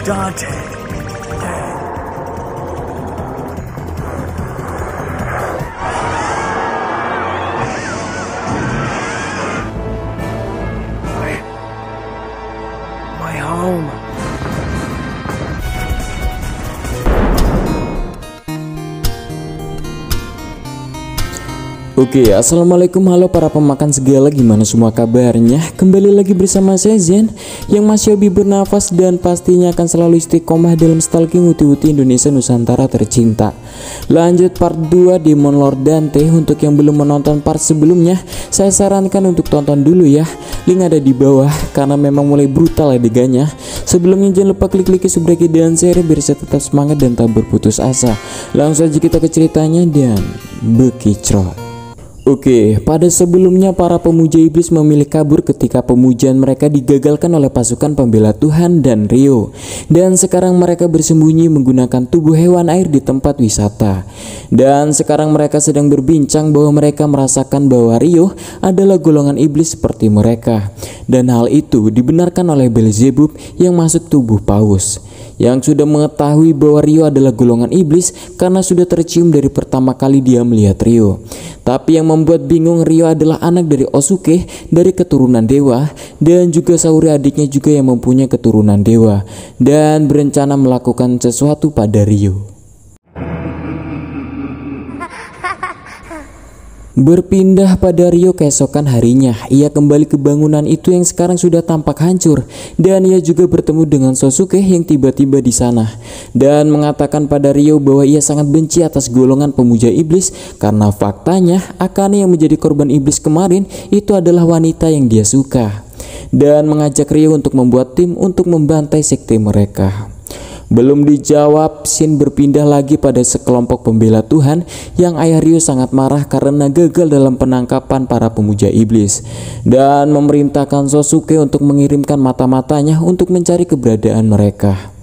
Dante. My home. Oke, assalamualaikum, halo para pemakan segala, gimana semua kabarnya? Kembali lagi bersama saya Zen, yang masih hobi bernafas dan pastinya akan selalu istiqomah dalam stalking uti-uti Indonesia Nusantara tercinta. Lanjut part 2 Demon Lord Dante. Untuk yang belum menonton part sebelumnya, saya sarankan untuk tonton dulu ya. Link ada di bawah karena memang mulai brutal adegannya. Sebelumnya jangan lupa klik subscribe dan share biar saya tetap semangat dan tak berputus asa. Langsung saja kita ke ceritanya dan bekicrot. Oke, pada sebelumnya para pemuja iblis memilih kabur ketika pemujaan mereka digagalkan oleh pasukan pembela Tuhan dan Rio. Dan sekarang mereka bersembunyi menggunakan tubuh hewan air di tempat wisata. Dan sekarang mereka sedang berbincang bahwa mereka merasakan bahwa Rio adalah golongan iblis seperti mereka. Dan hal itu dibenarkan oleh Beelzebub yang masuk tubuh Paus, yang sudah mengetahui bahwa Rio adalah golongan iblis karena sudah tercium dari pertama kali dia melihat Rio. Tapi yang membuat bingung, Rio adalah anak dari Osuke dari keturunan dewa, dan juga Saori adiknya juga yang mempunyai keturunan dewa, dan berencana melakukan sesuatu pada Rio. Berpindah pada Rio keesokan harinya, ia kembali ke bangunan itu yang sekarang sudah tampak hancur, dan ia juga bertemu dengan Sosuke yang tiba-tiba di sana dan mengatakan pada Rio bahwa ia sangat benci atas golongan pemuja iblis karena faktanya Akane yang menjadi korban iblis kemarin itu adalah wanita yang dia suka, dan mengajak Rio untuk membuat tim untuk membantai sekte mereka. Belum dijawab, scene berpindah lagi pada sekelompok pembela Tuhan yang ayah Rio sangat marah karena gagal dalam penangkapan para pemuja iblis dan memerintahkan Sosuke untuk mengirimkan mata-matanya untuk mencari keberadaan mereka.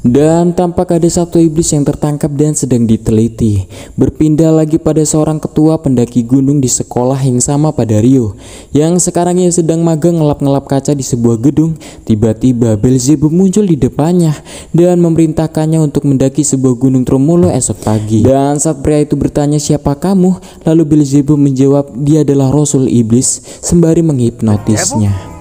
Dan tampak ada satu iblis yang tertangkap dan sedang diteliti. Berpindah lagi pada seorang ketua pendaki gunung di sekolah yang sama pada Rio, yang sekarang ia sedang magang ngelap-ngelap kaca di sebuah gedung. Tiba-tiba Beelzebub muncul di depannya dan memerintahkannya untuk mendaki sebuah gunung tremolo esok pagi. Dan saat pria itu bertanya siapa kamu, lalu Beelzebub menjawab dia adalah Rasul Iblis sembari menghipnotisnya.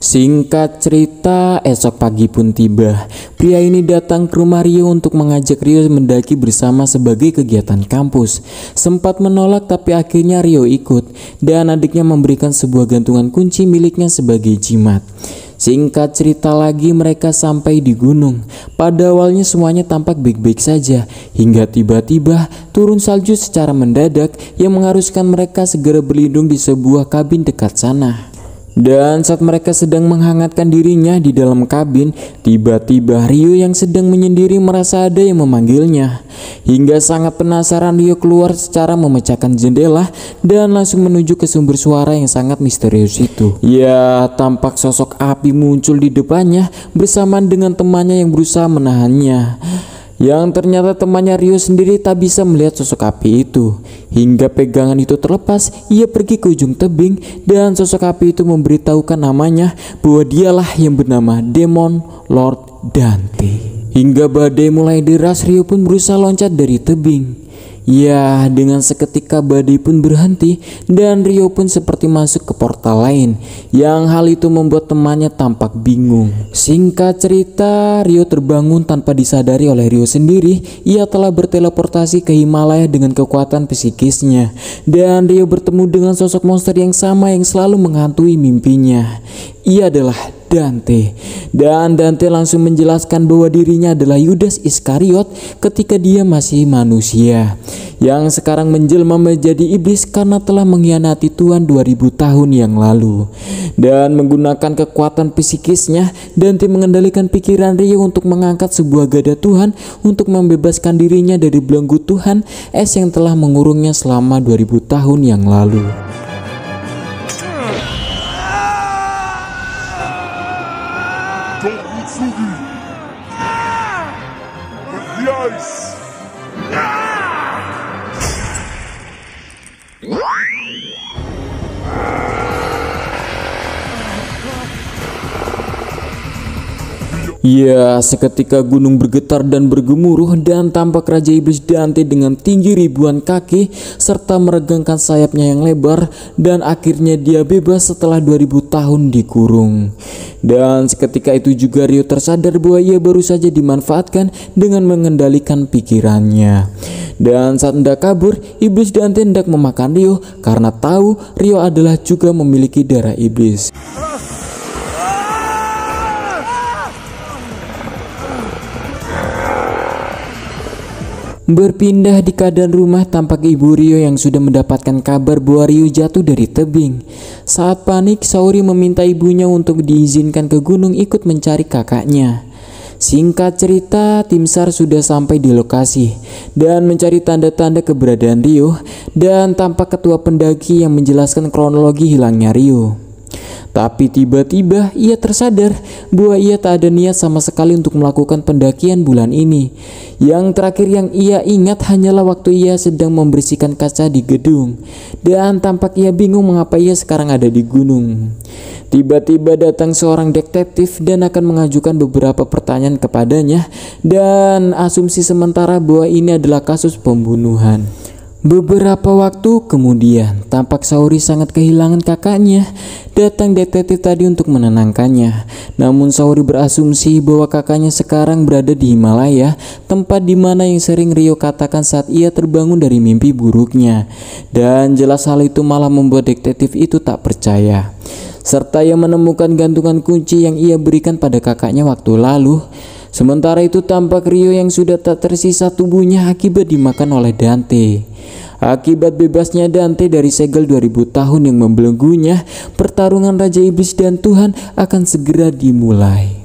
Singkat cerita, esok pagi pun tiba. Pria ini datang ke rumah Rio untuk mengajak Rio mendaki bersama sebagai kegiatan kampus. Sempat menolak tapi akhirnya Rio ikut, dan adiknya memberikan sebuah gantungan kunci miliknya sebagai jimat. Singkat cerita lagi, mereka sampai di gunung. Pada awalnya semuanya tampak baik-baik saja, hingga tiba-tiba turun salju secara mendadak yang mengharuskan mereka segera berlindung di sebuah kabin dekat sana. Dan saat mereka sedang menghangatkan dirinya di dalam kabin, tiba-tiba Rio yang sedang menyendiri merasa ada yang memanggilnya. Hingga sangat penasaran, Rio keluar secara memecahkan jendela dan langsung menuju ke sumber suara yang sangat misterius itu. Ya, tampak sosok api muncul di depannya bersamaan dengan temannya yang berusaha menahannya. Yang ternyata temannya Rio sendiri tak bisa melihat sosok api itu. Hingga pegangan itu terlepas, ia pergi ke ujung tebing dan sosok api itu memberitahukan namanya bahwa dialah yang bernama Demon Lord Dante. Hingga badai mulai deras, Rio pun berusaha loncat dari tebing. Ya, dengan seketika badai pun berhenti dan Rio pun seperti masuk ke portal lain, yang hal itu membuat temannya tampak bingung. Singkat cerita, Rio terbangun tanpa disadari oleh Rio sendiri. Ia telah berteleportasi ke Himalaya dengan kekuatan psikisnya, dan Rio bertemu dengan sosok monster yang sama yang selalu menghantui mimpinya. Ia adalah Dante, dan Dante langsung menjelaskan bahwa dirinya adalah Yudas Iskariot ketika dia masih manusia, yang sekarang menjelma menjadi iblis karena telah mengkhianati Tuhan 2000 tahun yang lalu. Dan menggunakan kekuatan psikisnya, Dante mengendalikan pikiran Rio untuk mengangkat sebuah gada Tuhan untuk membebaskan dirinya dari belenggu Tuhan es yang telah mengurungnya selama 2000 tahun yang lalu. Ya, seketika gunung bergetar dan bergemuruh dan tampak Raja Iblis Dante dengan tinggi ribuan kaki serta meregangkan sayapnya yang lebar, dan akhirnya dia bebas setelah 2000 tahun dikurung. Dan seketika itu juga Rio tersadar bahwa ia baru saja dimanfaatkan dengan mengendalikan pikirannya. Dan saat hendak kabur, Iblis Dante hendak memakan Rio karena tahu Rio adalah juga memiliki darah iblis. Berpindah di keadaan rumah, tampak ibu Rio yang sudah mendapatkan kabar bahwa Rio jatuh dari tebing. Saat panik, Saori meminta ibunya untuk diizinkan ke gunung ikut mencari kakaknya. Singkat cerita, tim SAR sudah sampai di lokasi dan mencari tanda-tanda keberadaan Rio, dan tampak ketua pendaki yang menjelaskan kronologi hilangnya Rio. Tapi tiba-tiba ia tersadar bahwa ia tak ada niat sama sekali untuk melakukan pendakian bulan ini. Yang terakhir yang ia ingat hanyalah waktu ia sedang membersihkan kaca di gedung, dan tampak ia bingung mengapa ia sekarang ada di gunung. Tiba-tiba datang seorang detektif dan akan mengajukan beberapa pertanyaan kepadanya, dan asumsi sementara bahwa ini adalah kasus pembunuhan. Beberapa waktu kemudian, tampak Saori sangat kehilangan kakaknya. Datang detektif tadi untuk menenangkannya. Namun Saori berasumsi bahwa kakaknya sekarang berada di Himalaya, tempat di mana yang sering Rio katakan saat ia terbangun dari mimpi buruknya. Dan jelas hal itu malah membuat detektif itu tak percaya. Serta ia menemukan gantungan kunci yang ia berikan pada kakaknya waktu lalu. Sementara itu tampak Rio yang sudah tak tersisa tubuhnya akibat dimakan oleh Dante. Akibat bebasnya Dante dari segel 2000 tahun yang membelenggunya, pertarungan Raja Iblis dan Tuhan akan segera dimulai.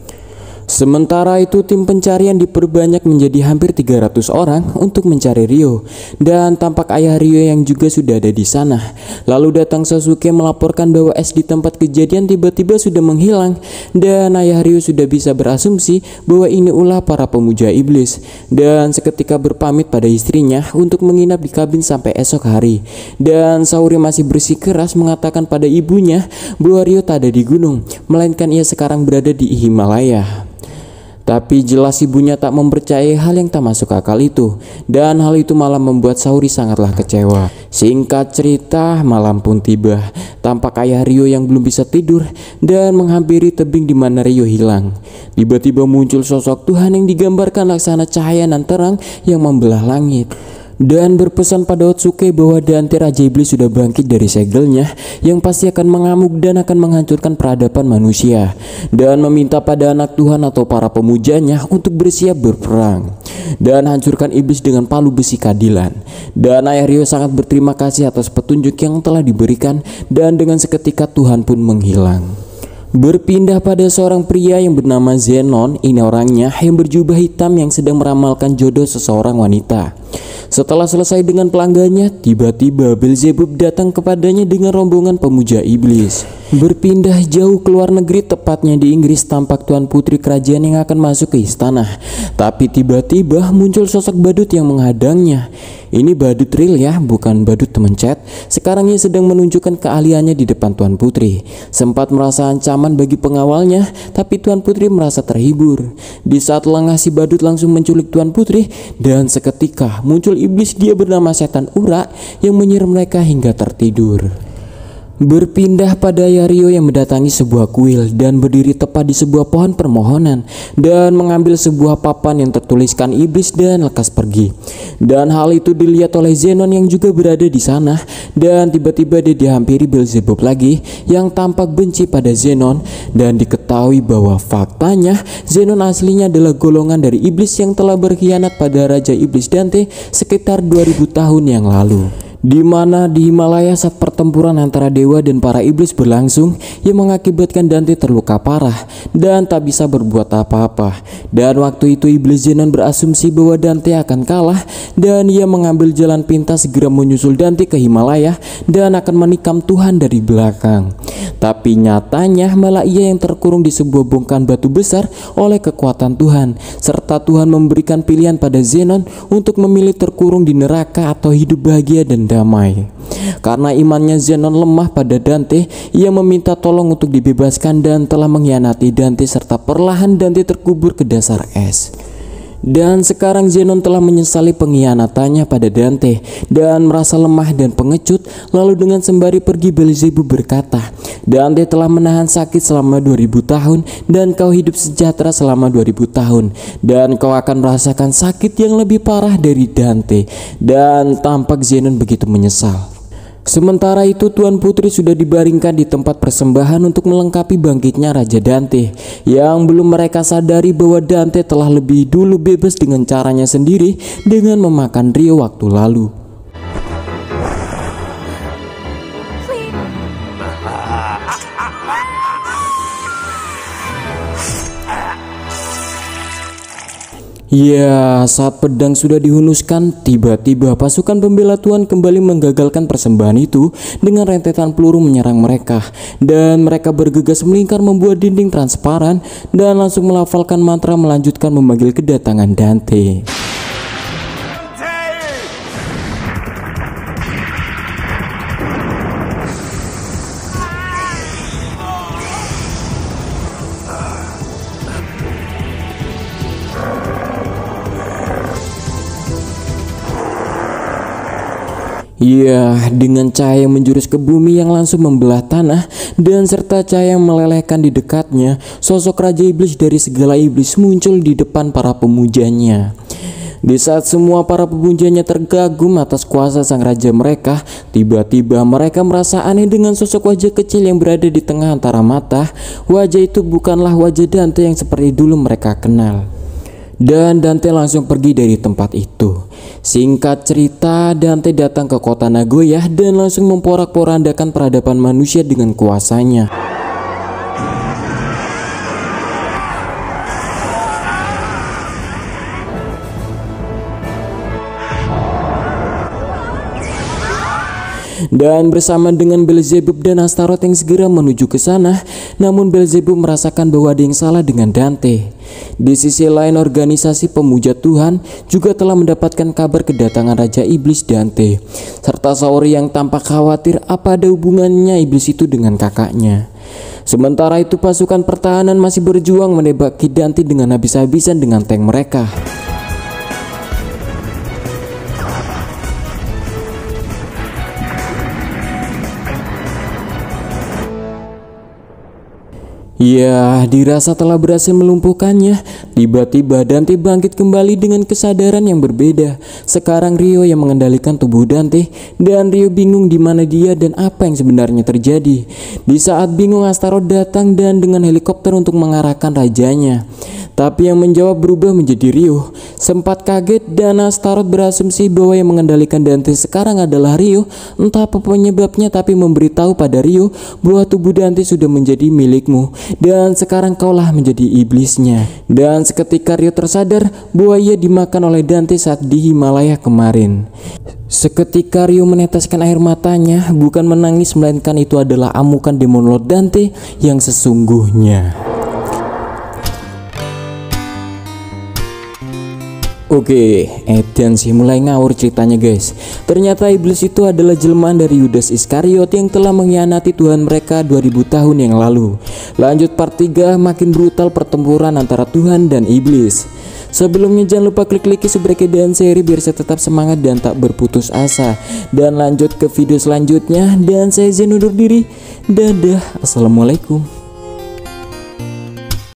Sementara itu tim pencarian diperbanyak menjadi hampir 300 orang untuk mencari Rio, dan tampak ayah Rio yang juga sudah ada di sana. Lalu datang Sasuke melaporkan bahwa es di tempat kejadian tiba-tiba sudah menghilang, dan ayah Rio sudah bisa berasumsi bahwa ini ulah para pemuja iblis, dan seketika berpamit pada istrinya untuk menginap di kabin sampai esok hari. Dan Saori masih bersikeras mengatakan pada ibunya bahwa Rio tak ada di gunung, melainkan ia sekarang berada di Himalaya. Tapi jelas ibunya tak mempercayai hal yang tak masuk akal itu, dan hal itu malah membuat Saori sangatlah kecewa. Singkat cerita, malam pun tiba. Tampak ayah Rio yang belum bisa tidur dan menghampiri tebing di mana Rio hilang. Tiba-tiba muncul sosok Tuhan yang digambarkan laksana cahaya nan terang yang membelah langit, dan berpesan pada Otsuke bahwa Dante Raja Iblis sudah bangkit dari segelnya yang pasti akan mengamuk dan akan menghancurkan peradaban manusia, dan meminta pada anak Tuhan atau para pemujanya untuk bersiap berperang dan hancurkan iblis dengan palu besi keadilan. Dan ayah Rio sangat berterima kasih atas petunjuk yang telah diberikan, dan dengan seketika Tuhan pun menghilang. Berpindah pada seorang pria yang bernama Zenon. Ini orangnya yang berjubah hitam yang sedang meramalkan jodoh seseorang wanita. Setelah selesai dengan pelanggannya, tiba-tiba Beelzebub datang kepadanya dengan rombongan pemuja iblis. Berpindah jauh ke luar negeri, tepatnya di Inggris, tampak Tuan Putri Kerajaan yang akan masuk ke istana. Tapi tiba-tiba muncul sosok badut yang menghadangnya. Ini badut real ya, bukan badut temen chat. Sekarang ia sedang menunjukkan keahliannya di depan Tuan Putri. Sempat merasa ancaman bagi pengawalnya, tapi Tuan Putri merasa terhibur. Di saat lengah, si badut langsung menculik Tuan Putri, dan seketika muncul iblis, dia bernama Setan Ura yang menyihir mereka hingga tertidur. Berpindah pada Rio yang mendatangi sebuah kuil dan berdiri tepat di sebuah pohon permohonan dan mengambil sebuah papan yang tertuliskan iblis dan lekas pergi. Dan hal itu dilihat oleh Zenon yang juga berada di sana, dan tiba-tiba dia dihampiri Beelzebub lagi yang tampak benci pada Zenon, dan diketahui bahwa faktanya Zenon aslinya adalah golongan dari iblis yang telah berkhianat pada Raja Iblis Dante sekitar 2000 tahun yang lalu. Di mana di Himalaya saat pertempuran antara dewa dan para iblis berlangsung yang mengakibatkan Dante terluka parah dan tak bisa berbuat apa-apa. Dan waktu itu iblis Zenon berasumsi bahwa Dante akan kalah, dan ia mengambil jalan pintas segera menyusul Dante ke Himalaya dan akan menikam Tuhan dari belakang. Tapi nyatanya malah ia yang terkurung di sebuah bongkahan batu besar oleh kekuatan Tuhan, serta Tuhan memberikan pilihan pada Zenon untuk memilih terkurung di neraka atau hidup bahagia dan damai. Karena imannya Zenon lemah pada Dante, ia meminta tolong untuk dibebaskan dan telah mengkhianati Dante serta perlahan Dante terkubur ke dasar es. Dan sekarang Zenon telah menyesali pengkhianatannya pada Dante dan merasa lemah dan pengecut. Lalu dengan sembari pergi, Beelzebub berkata, Dante telah menahan sakit selama 2000 tahun dan kau hidup sejahtera selama 2000 tahun, dan kau akan merasakan sakit yang lebih parah dari Dante. Dan tampak Zenon begitu menyesal. Sementara itu Tuan Putri sudah dibaringkan di tempat persembahan untuk melengkapi bangkitnya Raja Dante. Yang belum mereka sadari bahwa Dante telah lebih dulu bebas dengan caranya sendiri dengan memakan Rio waktu lalu. Ya, saat pedang sudah dihunuskan, tiba-tiba pasukan pembela Tuhan kembali menggagalkan persembahan itu dengan rentetan peluru menyerang mereka. Dan mereka bergegas melingkar membuat dinding transparan dan langsung melafalkan mantra melanjutkan memanggil kedatangan Dante. Ya, dengan cahaya yang menjurus ke bumi yang langsung membelah tanah dan serta cahaya yang melelehkan di dekatnya, sosok Raja Iblis dari segala iblis muncul di depan para pemujanya. Di saat semua para pemujanya tergagum atas kuasa sang raja mereka, tiba-tiba mereka merasa aneh dengan sosok wajah kecil yang berada di tengah antara mata. Wajah itu bukanlah wajah Dante yang seperti dulu mereka kenal. Dan Dante langsung pergi dari tempat itu. Singkat cerita, Dante datang ke kota Nagoya dan langsung memporak-porandakan peradaban manusia dengan kuasanya. Dan bersama dengan Beelzebub dan Astaroth yang segera menuju ke sana, namun Beelzebub merasakan bahwa ada yang salah dengan Dante. Di sisi lain, organisasi pemuja Tuhan juga telah mendapatkan kabar kedatangan Raja Iblis Dante, serta Saori yang tampak khawatir apa ada hubungannya iblis itu dengan kakaknya. Sementara itu pasukan pertahanan masih berjuang menembaki Dante dengan habis-habisan dengan tank mereka. Ya, dirasa telah berhasil melumpuhkannya. Tiba-tiba Dante bangkit kembali dengan kesadaran yang berbeda. Sekarang Rio yang mengendalikan tubuh Dante, dan Rio bingung di mana dia dan apa yang sebenarnya terjadi. Di saat bingung, Astaroth datang dan dengan helikopter untuk mengarahkan rajanya. Tapi yang menjawab berubah menjadi Rio. Sempat kaget dan Astaroth berasumsi bahwa yang mengendalikan Dante sekarang adalah Rio. Entah apa penyebabnya, tapi memberitahu pada Rio bahwa tubuh Dante sudah menjadi milikmu dan sekarang kaulah menjadi iblisnya. Dan seketika Rio tersadar bahwa ia dimakan oleh Dante saat di Himalaya kemarin. Seketika Rio meneteskan air matanya, bukan menangis melainkan itu adalah amukan Demon Lord Dante yang sesungguhnya. Oke, edan sih mulai ngawur ceritanya guys. Ternyata iblis itu adalah jelmaan dari Yudas Iskariot yang telah mengkhianati Tuhan mereka 2000 tahun yang lalu. Lanjut part 3, makin brutal pertempuran antara Tuhan dan iblis. Sebelumnya jangan lupa klik like, subscribe dan share biar saya tetap semangat dan tak berputus asa. Dan lanjut ke video selanjutnya, dan saya izin undur diri. Dadah, assalamualaikum.